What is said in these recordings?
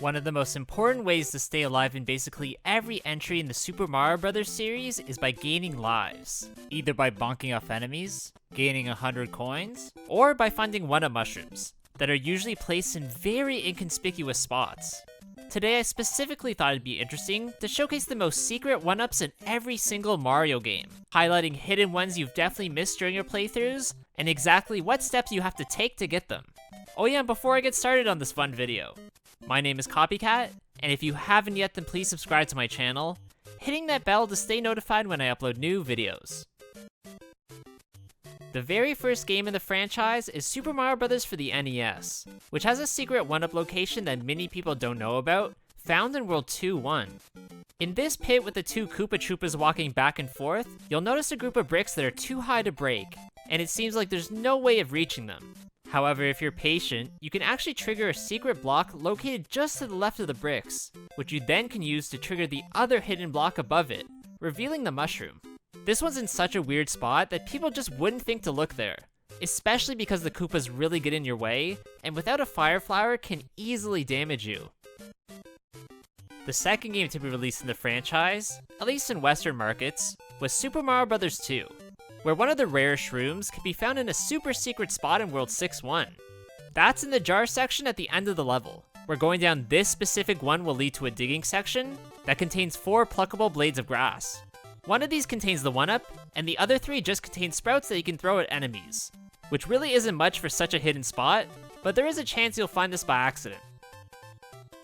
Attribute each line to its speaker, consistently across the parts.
Speaker 1: One of the most important ways to stay alive in basically every entry in the Super Mario Bros. Series is by gaining lives, either by bonking off enemies, gaining 100 coins, or by finding 1-up mushrooms that are usually placed in very inconspicuous spots. Today I specifically thought it'd be interesting to showcase the most secret 1-ups in every single Mario game, highlighting hidden ones you've definitely missed during your playthroughs, and exactly what steps you have to take to get them. Oh yeah, and before I get started on this fun video, my name is Copycat, and if you haven't yet, then please subscribe to my channel, hitting that bell to stay notified when I upload new videos. The very first game in the franchise is Super Mario Bros. For the NES, which has a secret 1-up location that many people don't know about, found in World 2-1. In this pit with the two Koopa Troopas walking back and forth, you'll notice a group of bricks that are too high to break, and it seems like there's no way of reaching them. However, if you're patient, you can actually trigger a secret block located just to the left of the bricks, which you then can use to trigger the other hidden block above it, revealing the mushroom. This one's in such a weird spot that people just wouldn't think to look there, especially because the Koopas really get in your way, and without a fire flower can easily damage you. The second game to be released in the franchise, at least in Western markets, was Super Mario Bros. 2. Where one of the rare shrooms can be found in a super secret spot in World 6-1. That's in the jar section at the end of the level, where going down this specific one will lead to a digging section that contains 4 pluckable blades of grass. One of these contains the 1-up, and the other 3 just contain sprouts that you can throw at enemies, which really isn't much for such a hidden spot, but there is a chance you'll find this by accident.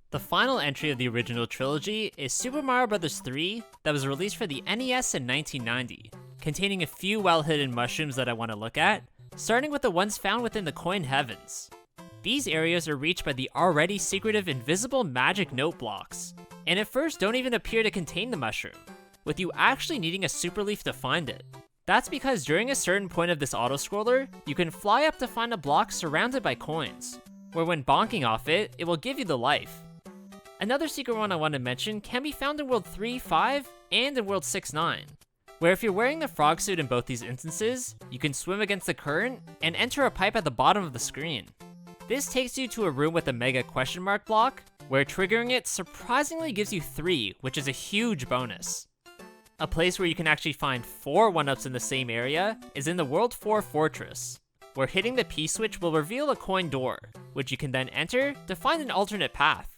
Speaker 1: The final entry of the original trilogy is Super Mario Bros. 3 that was released for the NES in 1990. Containing a few well-hidden mushrooms that I want to look at, starting with the ones found within the coin heavens. These areas are reached by the already secretive invisible magic note blocks, and at first don't even appear to contain the mushroom, with you actually needing a super leaf to find it. That's because during a certain point of this auto-scroller, you can fly up to find a block surrounded by coins, where when bonking off it, it will give you the life. Another secret one I want to mention can be found in World 3-5 and in World 6-9. Where if you're wearing the frog suit in both these instances, you can swim against the current and enter a pipe at the bottom of the screen. This takes you to a room with a mega question mark block, where triggering it surprisingly gives you 3, which is a huge bonus. A place where you can actually find 4 1-ups in the same area is in the World 4 Fortress, where hitting the P switch will reveal a coin door, which you can then enter to find an alternate path.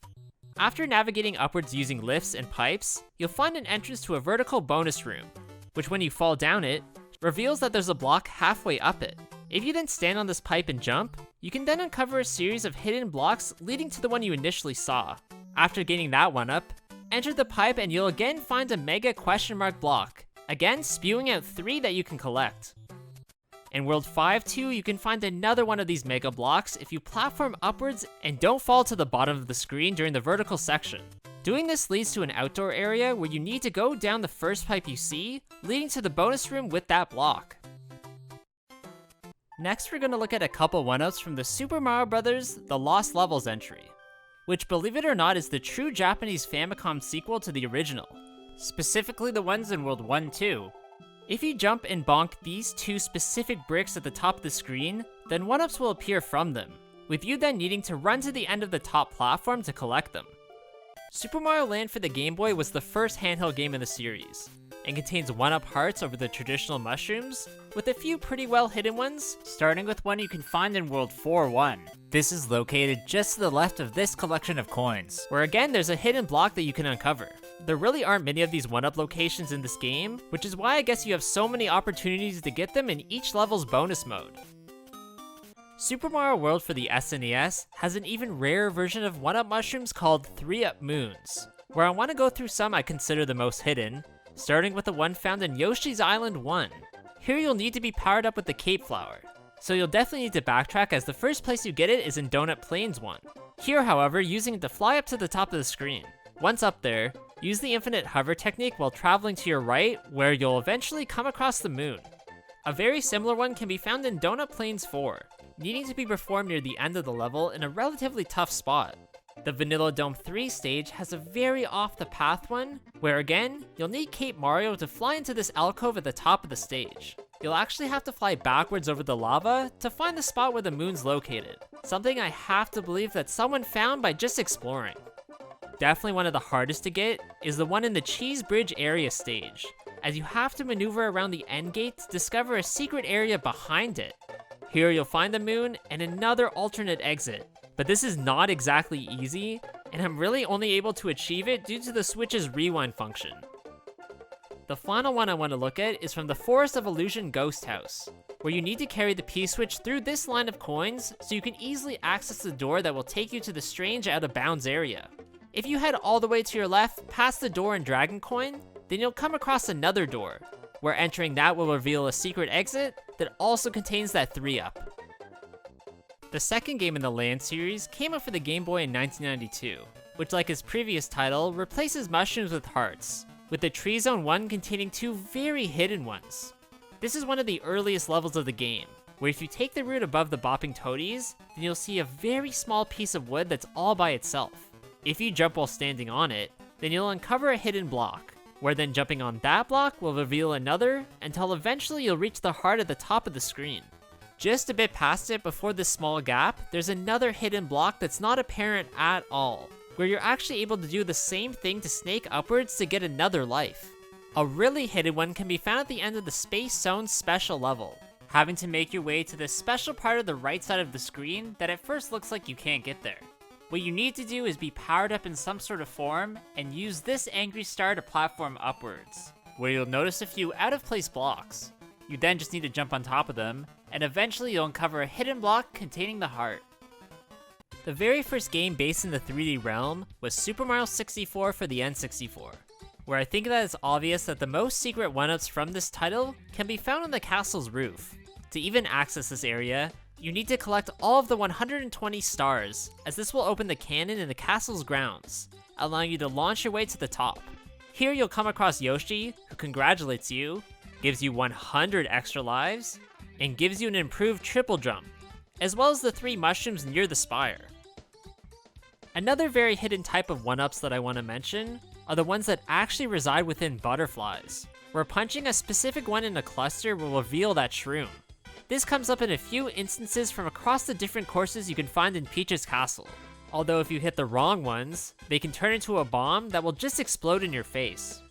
Speaker 1: After navigating upwards using lifts and pipes, you'll find an entrance to a vertical bonus room, which when you fall down it, reveals that there's a block halfway up it. If you then stand on this pipe and jump, you can then uncover a series of hidden blocks leading to the one you initially saw. After getting that 1-up, enter the pipe and you'll again find a mega question mark block, again spewing out 3 that you can collect. In World 5-2, you can find another one of these mega blocks if you platform upwards and don't fall to the bottom of the screen during the vertical section. Doing this leads to an outdoor area where you need to go down the first pipe you see, leading to the bonus room with that block. Next, we're going to look at a couple 1-ups from the Super Mario Bros. The Lost Levels entry, which, believe it or not, is the true Japanese Famicom sequel to the original, specifically the ones in World 1-2. If you jump and bonk these 2 specific bricks at the top of the screen, then 1-ups will appear from them, with you then needing to run to the end of the top platform to collect them. Super Mario Land for the Game Boy was the first handheld game in the series, and contains 1-up hearts over the traditional mushrooms, with a few pretty well hidden ones, starting with one you can find in World 4-1. This is located just to the left of this collection of coins, where again there's a hidden block that you can uncover. There really aren't many of these 1-up locations in this game, which is why I guess you have so many opportunities to get them in each level's bonus mode. Super Mario World for the SNES has an even rarer version of 1-up mushrooms called 3-up moons, where I want to go through some I consider the most hidden, starting with the one found in Yoshi's Island 1. Here you'll need to be powered up with the Cape Flower, so you'll definitely need to backtrack as the first place you get it is in Donut Plains 1. Here, however, using it to fly up to the top of the screen. Once up there, use the infinite hover technique while traveling to your right, where you'll eventually come across the moon. A very similar one can be found in Donut Plains 4, needing to be performed near the end of the level in a relatively tough spot. The Vanilla Dome 3 stage has a very off-the-path one, where again, you'll need Cape Mario to fly into this alcove at the top of the stage. You'll actually have to fly backwards over the lava to find the spot where the moon's located, something I have to believe that someone found by just exploring. definitely one of the hardest to get, is the one in the Cheese Bridge area stage, as you have to maneuver around the end gate to discover a secret area behind it. Here you'll find the moon and another alternate exit, but this is not exactly easy, and I'm really only able to achieve it due to the Switch's rewind function. The final one I want to look at is from the Forest of Illusion Ghost House, where you need to carry the P-switch through this line of coins so you can easily access the door that will take you to the strange out-of-bounds area. If you head all the way to your left, past the door in Dragon Coin, then you'll come across another door, where entering that will reveal a secret exit that also contains that 3-up. The second game in the Land series came out for the Game Boy in 1992, which, like its previous title, replaces mushrooms with hearts, with the Tree Zone 1 containing 2 very hidden ones. This is one of the earliest levels of the game, where if you take the route above the bopping toadies, then you'll see a very small piece of wood that's all by itself. If you jump while standing on it, then you'll uncover a hidden block, where then jumping on that block will reveal another, until eventually you'll reach the heart at the top of the screen. Just a bit past it, before this small gap, there's another hidden block that's not apparent at all, where you're actually able to do the same thing to snake upwards to get another life. A really hidden one can be found at the end of the Space Zone special level, having to make your way to this special part of the right side of the screen that at first looks like you can't get there. What you need to do is be powered up in some sort of form and use this angry star to platform upwards, where you'll notice a few out of place blocks. You then just need to jump on top of them, and eventually you'll uncover a hidden block containing the heart. The very first game based in the 3D realm was Super Mario 64 for the N64, where I think that it's obvious that the most secret 1-ups from this title can be found on the castle's roof. To even access this area, you need to collect all of the 120 stars, as this will open the cannon in the castle's grounds, allowing you to launch your way to the top. Here you'll come across Yoshi, who congratulates you, gives you 100 extra lives, and gives you an improved triple jump, as well as the 3 mushrooms near the spire. Another very hidden type of 1-ups that I want to mention are the ones that actually reside within butterflies, where punching a specific one in a cluster will reveal that shroom. This comes up in a few instances from across the different courses you can find in Peach's castle, although if you hit the wrong ones, they can turn into a bomb that will just explode in your face.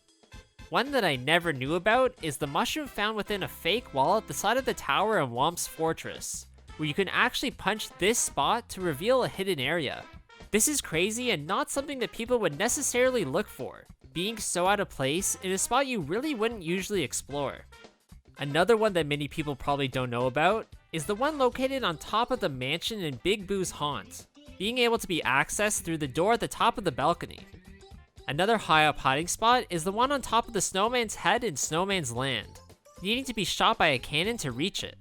Speaker 1: One that I never knew about is the mushroom found within a fake wall at the side of the tower in Whomp's Fortress, where you can actually punch this spot to reveal a hidden area. This is crazy and not something that people would necessarily look for, being so out of place in a spot you really wouldn't usually explore. Another one that many people probably don't know about is the one located on top of the mansion in Big Boo's haunt, being able to be accessed through the door at the top of the balcony. Another high up hiding spot is the one on top of the snowman's head in Snowman's Land, needing to be shot by a cannon to reach it.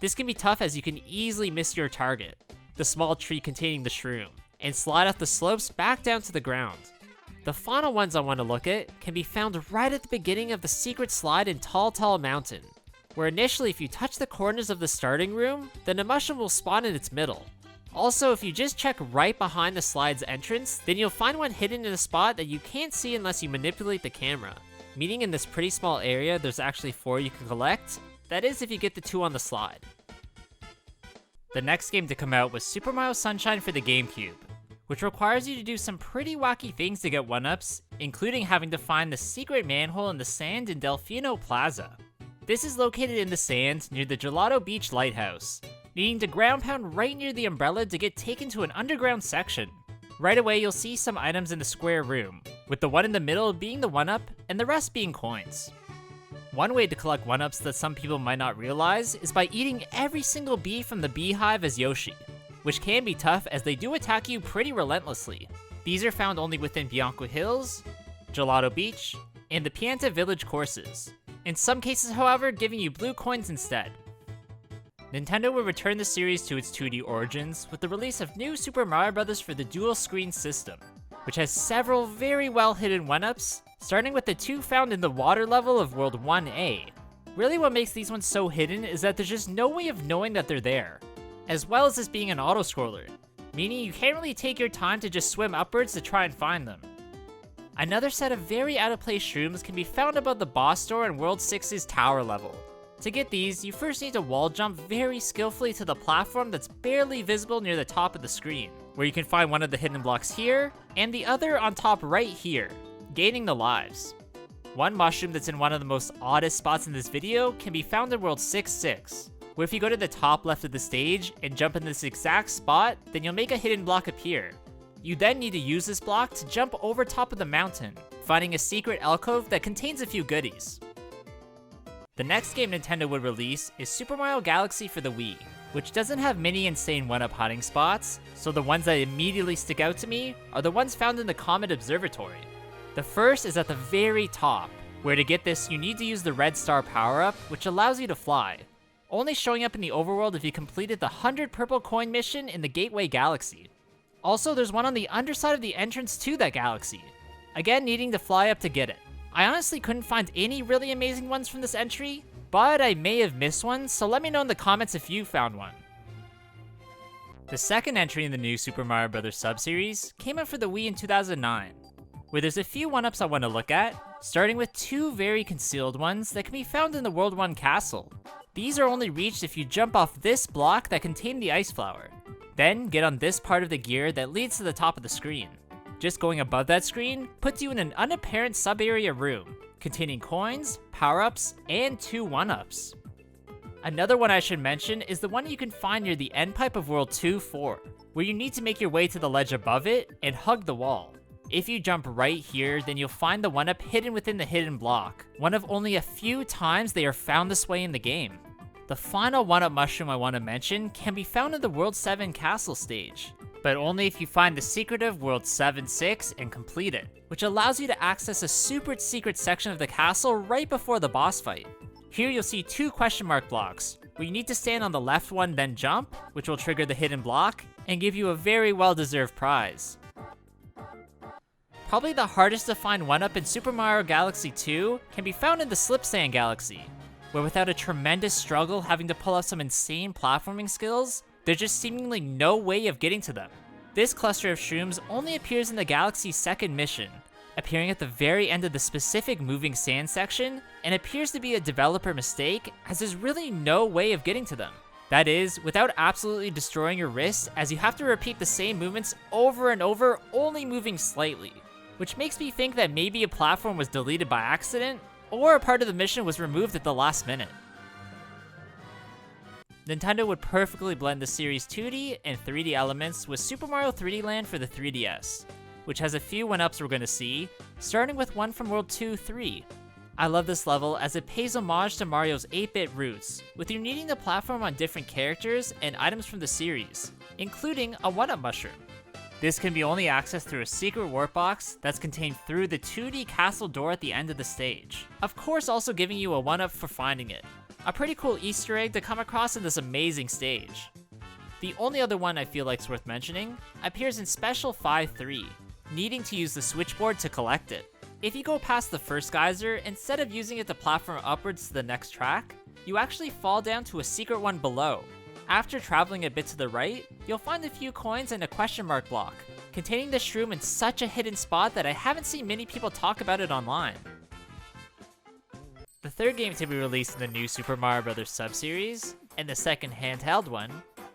Speaker 1: This can be tough as you can easily miss your target, the small tree containing the shroom, and slide off the slopes back down to the ground. The final ones I want to look at can be found right at the beginning of the secret slide in Tall Tall Mountain, where initially if you touch the corners of the starting room, then a mushroom will spawn in its middle. Also, if you just check right behind the slide's entrance, then you'll find one hidden in a spot that you can't see unless you manipulate the camera. Meaning in this pretty small area, there's actually 4 you can collect. That is if you get the 2 on the slide. The next game to come out was Super Mario Sunshine for the GameCube, which requires you to do some pretty wacky things to get 1-ups, including having to find the secret manhole in the sand in Delfino Plaza. This is located in the sand near the Gelato Beach Lighthouse, needing to ground pound right near the umbrella to get taken to an underground section. Right away you'll see some items in the square room, with the one in the middle being the 1-up and the rest being coins. One way to collect 1-ups that some people might not realize is by eating every single bee from the beehive as Yoshi, which can be tough as they do attack you pretty relentlessly. These are found only within Bianco Hills, Gelato Beach, and the Pianta Village courses. In some cases, however, giving you blue coins instead. Nintendo will return the series to its 2D origins with the release of New Super Mario Bros. For the dual screen system, which has several very well hidden 1-ups, starting with the 2 found in the water level of World 1A. Really what makes these ones so hidden is that there's just no way of knowing that they're there, as well as this being an auto-scroller, meaning you can't really take your time to just swim upwards to try and find them. Another set of very out-of-place shrooms can be found above the boss door in World 6's tower level. To get these, you first need to wall jump very skillfully to the platform that's barely visible near the top of the screen. where you can find one of the hidden blocks here, and the other on top right here, gaining the lives. One mushroom that's in one of the most oddest spots in this video can be found in World 6-6, where if you go to the top left of the stage and jump in this exact spot, then you'll make a hidden block appear. You then need to use this block to jump over top of the mountain, finding a secret alcove that contains a few goodies. The next game Nintendo would release is Super Mario Galaxy for the Wii, which doesn't have many insane one-up hiding spots, so the ones that immediately stick out to me are the ones found in the Comet Observatory. The first is at the very top, where to get this you need to use the red star power-up, which allows you to fly, only showing up in the overworld if you completed the 100 purple coin mission in the Gateway Galaxy. Also, there's one on the underside of the entrance to that galaxy, again needing to fly up to get it. I honestly couldn't find any really amazing ones from this entry, but I may have missed one, so let me know in the comments if you found one. The second entry in the new Super Mario Bros. Sub-series came out for the Wii in 2009, where there's a few one-ups I want to look at, starting with two very concealed ones that can be found in the World 1 castle. These are only reached if you jump off this block that contained the ice flower. Then get on this part of the gear that leads to the top of the screen. Just going above that screen puts you in an unapparent sub-area room, containing coins, power-ups, and two one-ups. Another one I should mention is the one you can find near the end pipe of World 2-4, where you need to make your way to the ledge above it and hug the wall. If you jump right here, then you'll find the one-up hidden within the hidden block, one of only a few times they are found this way in the game. The final one-up mushroom I want to mention can be found in the World 7 castle stage, but only if you find the secretive World 7-6 and complete it, which allows you to access a super secret section of the castle right before the boss fight. Here you'll see two question mark blocks, where you need to stand on the left one then jump, which will trigger the hidden block, and give you a very well-deserved prize. Probably the hardest to find one-up in Super Mario Galaxy 2 can be found in the Slip Sand Galaxy, where without a tremendous struggle having to pull out some insane platforming skills, there's just seemingly no way of getting to them. This cluster of shrooms only appears in the galaxy's second mission, appearing at the very end of the specific moving sand section, and appears to be a developer mistake as there's really no way of getting to them. That is, without absolutely destroying your wrists, as you have to repeat the same movements over and over, only moving slightly, which makes me think that maybe a platform was deleted by accident, or a part of the mission was removed at the last minute. Nintendo would perfectly blend the series' 2D and 3D elements with Super Mario 3D Land for the 3DS, which has a few one-ups we're going to see, starting with one from World 2-3. I love this level as it pays homage to Mario's 8-bit roots, with you needing to platform on different characters and items from the series, including a one-up mushroom. This can be only accessed through a secret warp box that's contained through the 2D castle door at the end of the stage, of course also giving you a one-up for finding it. A pretty cool Easter egg to come across in this amazing stage. The only other one I feel like's worth mentioning appears in Special 5-3, needing to use the switchboard to collect it. If you go past the first geyser, instead of using it to platform upwards to the next track, you actually fall down to a secret one below. After traveling a bit to the right, you'll find a few coins and a question mark block, containing the shroom in such a hidden spot that I haven't seen many people talk about it online. The third game to be released in the new Super Mario Bros. Sub-series, and the second handheld one,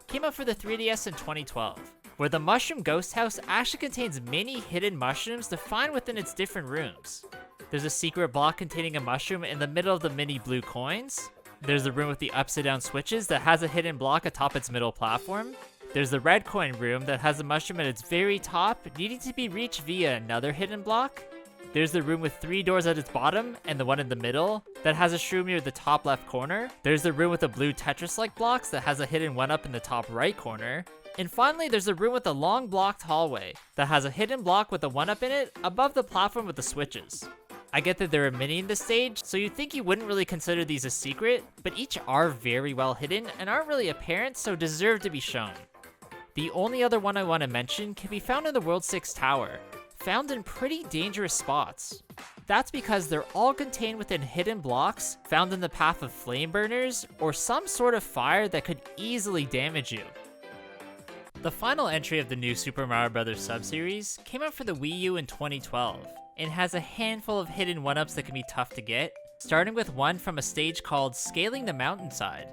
Speaker 1: came out for the 3DS in 2012, where the Mushroom Ghost House actually contains many hidden mushrooms to find within its different rooms. There's a secret block containing a mushroom in the middle of the mini blue coins. There's the room with the upside down switches that has a hidden block atop its middle platform. There's the red coin room that has a mushroom at its very top, needing to be reached via another hidden block. There's the room with 3 doors at its bottom, and the one in the middle, that has a shroom near the top left corner. There's the room with the blue Tetris-like blocks that has a hidden one-up in the top right corner. And finally, there's the room with the long blocked hallway that has a hidden block with a one-up in it above the platform with the switches. I get that there are many in this stage, so you'd think you wouldn't really consider these a secret, but each are very well hidden and aren't really apparent, so deserve to be shown. The only other one I want to mention can be found in the World 6 Tower, found in pretty dangerous spots. That's because they're all contained within hidden blocks found in the path of flame burners or some sort of fire that could easily damage you. The final entry of the new Super Mario Bros. Sub-series came out for the Wii U in 2012, and has a handful of hidden one-ups that can be tough to get, starting with one from a stage called Scaling the Mountainside.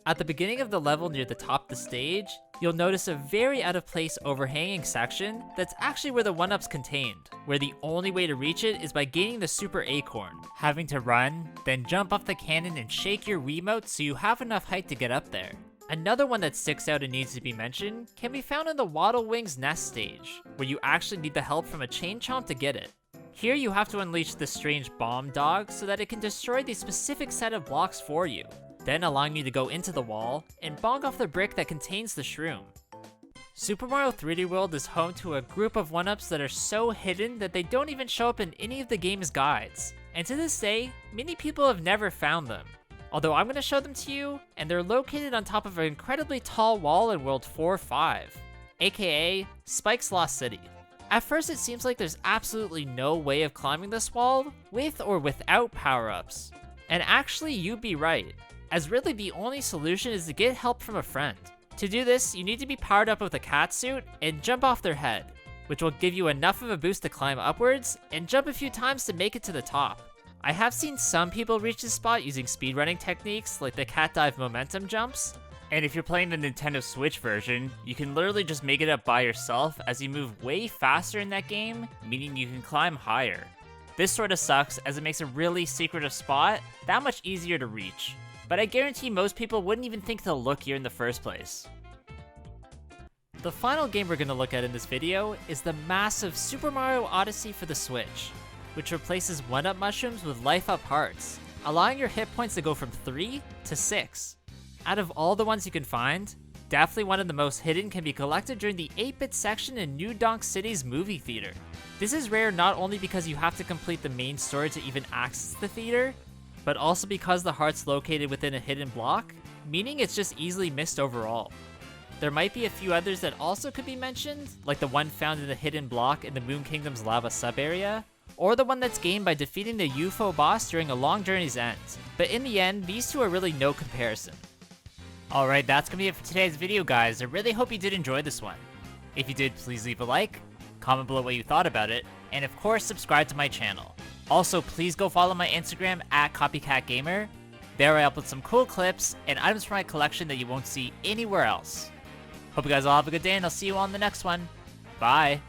Speaker 1: At the beginning of the level near the top of the stage, you'll notice a very out of place overhanging section that's actually where the 1-up's contained, where the only way to reach it is by gaining the Super Acorn, having to run, then jump off the cannon and shake your Wiimote so you have enough height to get up there. Another one that sticks out and needs to be mentioned can be found in the Waddle Wings Nest stage, where you actually need the help from a Chain Chomp to get it. Here you have to unleash the strange bomb dog so that it can destroy the specific set of blocks for you, then allowing you to go into the wall and bonk off the brick that contains the shroom. Super Mario 3D World is home to a group of 1-ups that are so hidden that they don't even show up in any of the game's guides, and to this day, many people have never found them. Although I'm going to show them to you, and they're located on top of an incredibly tall wall in World 4-5, aka Spike's Lost City. At first it seems like there's absolutely no way of climbing this wall with or without power-ups. And actually you'd be right, as really the only solution is to get help from a friend. To do this, you need to be powered up with a cat suit and jump off their head, which will give you enough of a boost to climb upwards and jump a few times to make it to the top. I have seen some people reach this spot using speedrunning techniques like the cat dive momentum jumps, and if you're playing the Nintendo Switch version, you can literally just make it up by yourself as you move way faster in that game, meaning you can climb higher. This sorta sucks as it makes a really secretive spot that much easier to reach, but I guarantee most people wouldn't even think to look here in the first place. The final game we're gonna look at in this video is the massive Super Mario Odyssey for the Switch, which replaces 1-up mushrooms with life-up hearts, allowing your hit points to go from 3 to 6. Out of all the ones you can find, definitely one of the most hidden can be collected during the 8-bit section in New Donk City's movie theater. This is rare not only because you have to complete the main story to even access the theater, but also because the heart's located within a hidden block, meaning it's just easily missed overall. There might be a few others that also could be mentioned, like the one found in the hidden block in the Moon Kingdom's lava sub-area, or the one that's gained by defeating the UFO boss during a long journey's end. But in the end, these two are really no comparison. Alright, that's gonna be it for today's video, guys. I really hope you did enjoy this one. If you did, please leave a like, comment below what you thought about it, and of course, subscribe to my channel. Also, please go follow my Instagram at Copycat Gamer. There I upload some cool clips and items from my collection that you won't see anywhere else. Hope you guys all have a good day, and I'll see you on the next one. Bye!